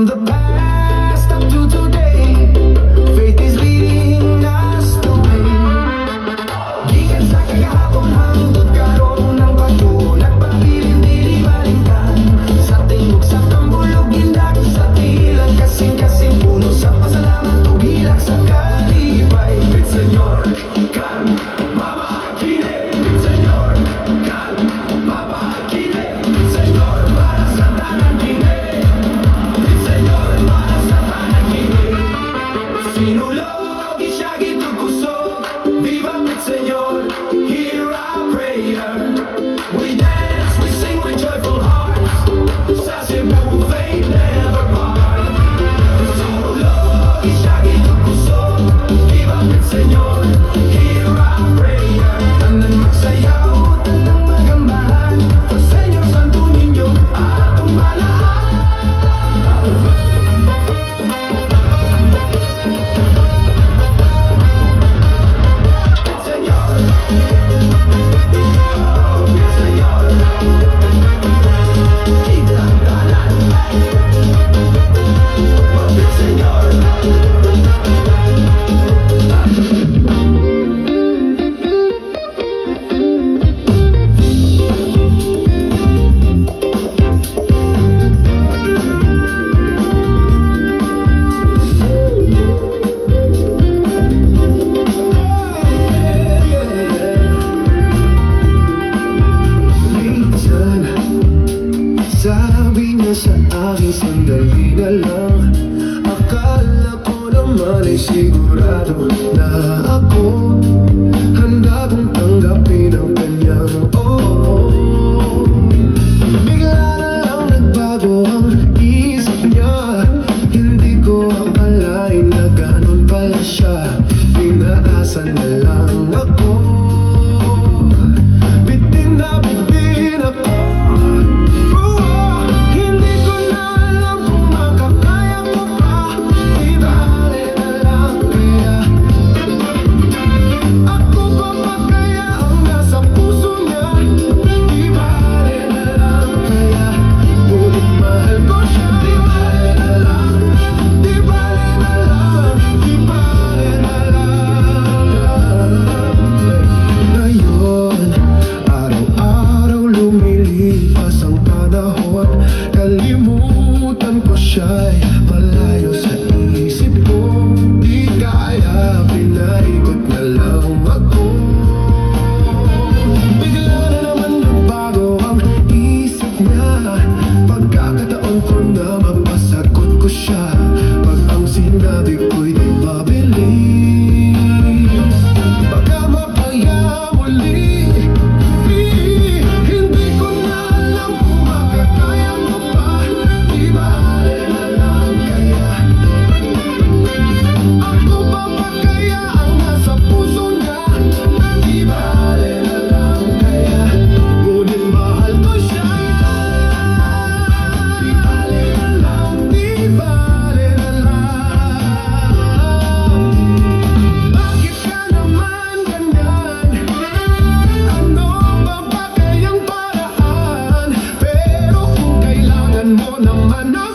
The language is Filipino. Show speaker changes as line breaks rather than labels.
From the past up to today, faith is leading us the way. Gikan sa kagahapon hanggang karon ng bato, nagpabilin dili balikan. Sa tingog sa tambulog gindak, sa tilang kasing-kasing puno sa pasalamat ug hilak sa kalipay. With Senyor, kan mabakile. With Senyor, kan mabakile. With Senyor, para sa tanan kini. Sinulog, isyagi tukusog, viva mit Señor, hear our prayer. We dance, we sing with joyful hearts, sa Cebu faith never part. Sinulog, isyagi tukusog, viva mit Señor, hear our prayer. Tanan magsayaw, tanang magambahan, sa Señor Santo Niño, atong malahan. Sabi niya sa akin, sandali na lang. Akala ko naman ay sigurado na ako handa kong tanggapin ang kanyang Bigla na lang nagbago ang isip niya. Hindi ko akalain na ganun pala siya. Pinaasa na lang ako. Bitin na bitin ako. Kalimutan ko siya'y malayo sa isip ko. Di kaya pinaikot na lang ako. Bigla na naman nagbago ang isip niya. Pagkakataon ko na mapasagot ko siya. Pag ang sinabi ko'y di mabilis, baka mapaya muli. Mo naman ako.